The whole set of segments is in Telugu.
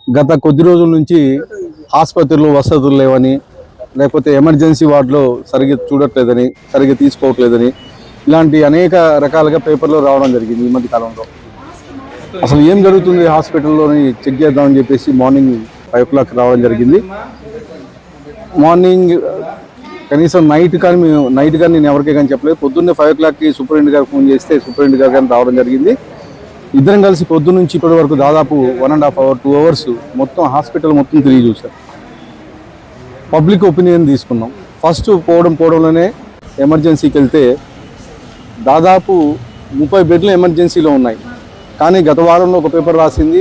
గత కొద్ది రోజుల నుంచి ఆసుపత్రుల్లో వసతులు లేవని, లేకపోతే ఎమర్జెన్సీ వార్డులో సరిగ్గా చూడట్లేదని, సరిగ్గా తీసుకోవట్లేదని ఇలాంటి అనేక రకాలుగా పేపర్లో రావడం జరిగింది ఈ మధ్య కాలంలో. అసలు ఏం జరుగుతుంది హాస్పిటల్లోని చెక్ చేద్దామని చెప్పేసి మార్నింగ్ 5 o'clock రావడం జరిగింది. మార్నింగ్ కనీసం నైట్ కానీ నేను ఎవరికే కానీ చెప్పలేదు. పొద్దున్నే 5 o'clockకి సూపరింటెండెంట్ గారు ఫోన్ చేస్తే సూపరింటెండెంట్ గారు కానీ రావడం జరిగింది. ఇద్దరం కలిసి పొద్దున్న నుంచి ఇప్పటి వరకు దాదాపు 1.5 hours 2 hours మొత్తం హాస్పిటల్ మొత్తం తిరిగి చూసాం. పబ్లిక్ ఒపీనియన్ తీసుకున్నాం. ఫస్ట్ పోవడంలోనే ఎమర్జెన్సీకి వెళ్తే దాదాపు 30 బెడ్లు ఎమర్జెన్సీలో ఉన్నాయి. కానీ గత వారంలో ఒక పేపర్ రాసింది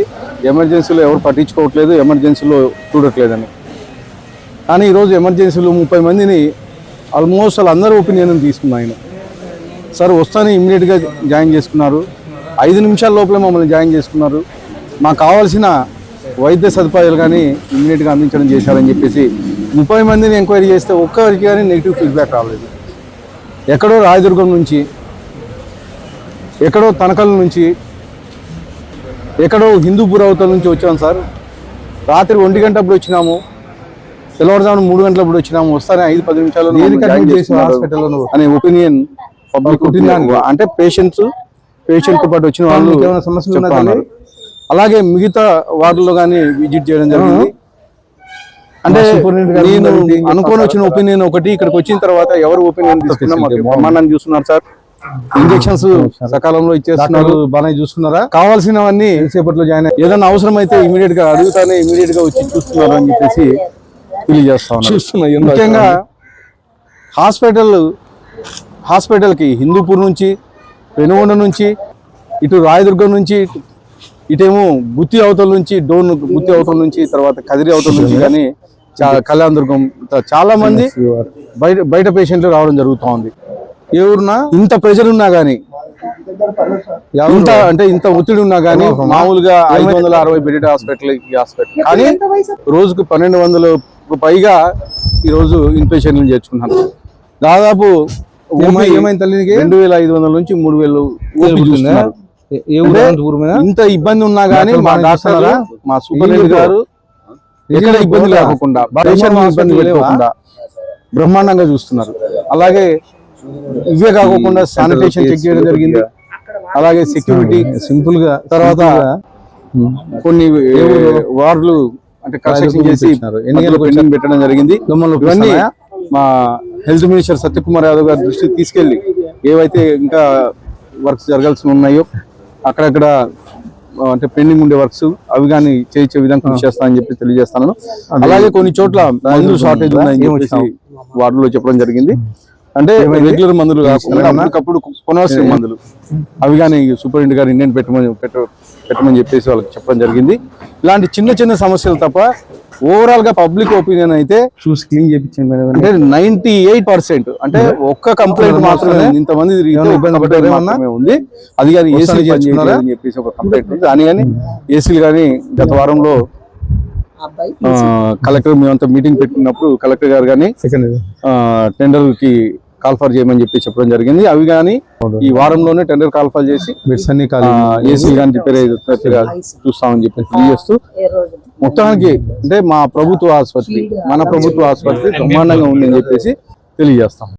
ఎమర్జెన్సీలో ఎవరు పట్టించుకోవట్లేదు, ఎమర్జెన్సీలో చూడట్లేదని. కానీ ఈరోజు ఎమర్జెన్సీలో 30 మందిని ఆల్మోస్ట్ వాళ్ళందరూ ఒపీనియన్ తీసుకున్నాను ఆయన. సార్ వస్తానే ఇమ్మీడియట్గా జాయిన్ చేసుకున్నారు, 5 నిమిషాల లోపలే మమ్మల్ని జాయిన్ చేసుకున్నారు, మాకు కావాల్సిన వైద్య సదుపాయాలు కానీ ఇమ్మీడియట్గా అందించడం చేశారని చెప్పేసి 30 మందిని ఎంక్వైరీ చేస్తే ఒక్కరికి కానీ నెగిటివ్ ఫీడ్బ్యాక్ రాలేదు. ఎక్కడో రాయదుర్గం నుంచి, ఎక్కడో తనకల నుంచి, ఎక్కడో హిందూపూర్ అవతల నుంచి వచ్చాము సార్. రాత్రి 1 గంట అప్పుడు వచ్చినాము, తెల్లవారుజామున 3 గంటలప్పుడు వచ్చినాము, వస్తానే 5-10 నిమిషాలు హాస్పిటల్లో అనే ఒపీనియన్ పబ్లిక్ ఒపీనియన్. అంటే పేషెంట్తో పాటు వచ్చిన వాళ్ళు ఏమైనా సమస్యలు ఉన్నారు. అలాగే మిగతా వార్డులో కానీ విజిట్ చేయడం జరిగింది. అంటే నేను అనుకోని వచ్చిన ఒపీనియన్ ఒకటి, ఇక్కడికి వచ్చిన తర్వాత ఎవరు ఒపీనియన్ తీసుకున్నా బ్రహ్మాండాన్ని చూస్తున్నారు సార్. ఇంజెక్షన్స్ సకాలంలో ఇచ్చేస్తున్నారు, బాగానే చూస్తున్నారా, కావాల్సినవన్నీ సేపట్లో జాయిన్ ఏదైనా అవసరం అయితే ఇమీడియట్ గా అడుగుతానే ఇమీడియట్ గా వచ్చి చూస్తున్నారు అని చెప్పేసి తెలియజేస్తా ఉన్నారు. ముఖ్యంగా హాస్పిటల్కి హిందూపూర్ నుంచి, పెనుగొండ నుంచి, ఇటు రాయదుర్గం నుంచి, ఇటేమో గుత్తి అవతల నుంచి, గుత్తి అవతల నుంచి, తర్వాత కదిరి అవతల నుంచి కానీ కళ్యాణదుర్గం చాలా మంది బయట పేషెంట్లు రావడం జరుగుతూ ఉంది. ఏ ఊరున్నా ఇంత ప్రెషర్ ఉన్నా కానీ, ఇంత ఒత్తిడి ఉన్నా కానీ మామూలుగా 560 బెడెడ్ హాస్పిటల్ కానీ రోజుకు 1200 పైగా ఈరోజు ఇన్పేషెంట్లను చేర్చుకున్నాను. దాదాపు 2500 నుంచి 3000 ఇంత ఇబ్బంది ఉన్నా కానీ మా డాక్టర్, మా సూపరింటెండెంట్ గారు ఎక్కడ ఇబ్బంది లేకుండా, ఇబ్బంది లేకుండా బ్రహ్మాండంగా చూస్తున్నారు. అలాగే ఇవే కాకుండా శానిటేషన్ చెక్ చేయడం జరిగింది. అలాగే సెక్యూరిటీ సింపుల్ గా, తర్వాత కొన్ని వార్డులు అంటే కన్స్ట్రక్షన్ చేసి పెట్టడం జరిగింది. ఇవన్నీ మా హెల్త్ మినిస్టర్ సత్యకుమార్ యాదవ్ గారి దృష్టికి తీసుకెళ్లి ఏవైతే ఇంకా వర్క్స్ జరగాల్సి ఉన్నాయో అక్కడక్కడ అంటే పెండింగ్ ఉండే వర్క్స్ అవి కానీ చేయించే విధంగా కృషి చేస్తానని చెప్పి తెలియజేస్తాను. అలాగే కొన్ని చోట్ల మందులు షార్టేజ్ ఉన్నాయని చెప్పేసి వార్డులో చెప్పడం జరిగింది. అంటే రెగ్యులర్ మందులు కాకుండా అప్పటికప్పుడు కొనవలసిన మందులు అవి కానీ సూపరింటెండెంట్ గారు ఇండియన్ పెట్టమని చెప్పేసి వాళ్ళకి చెప్పడం జరిగింది. ఇలాంటి చిన్న సమస్యలు తప్ప ఓవరాల్ గా పబ్లిక్ ఒపీనియన్ అయితే చూసి క్లీన్ చేయించండి అంటే 98%. అంటే ఒక్క కంప్లైంట్ మాత్రమే ఇంతమంది ఉంది, అది కానీ ఏసీలు అని చెప్పేసి ఒక కంప్లైంట్ ఉంది. దాని కానీ ఏసీలు కానీ గత వారంలో కలెక్టర్ మేమంతా మీటింగ్ పెట్టినప్పుడు కలెక్టర్ గారు కానీ టెండర్ కి కాల్ఫర్ చేయమని చెప్పి చెప్పడం జరిగింది. అవి కానీ ఈ వారంలోనే టెండర్ కాల్ఫర్ చేసి ఏసీ కానీ రిపేర్ అయ్యేట్టుగా చూస్తామని చెప్పి తెలియజేస్తూ, మొత్తానికి అంటే మన ప్రభుత్వ ఆసుపత్రి బ్రహ్మాండంగా ఉందని చెప్పేసి తెలియజేస్తాం.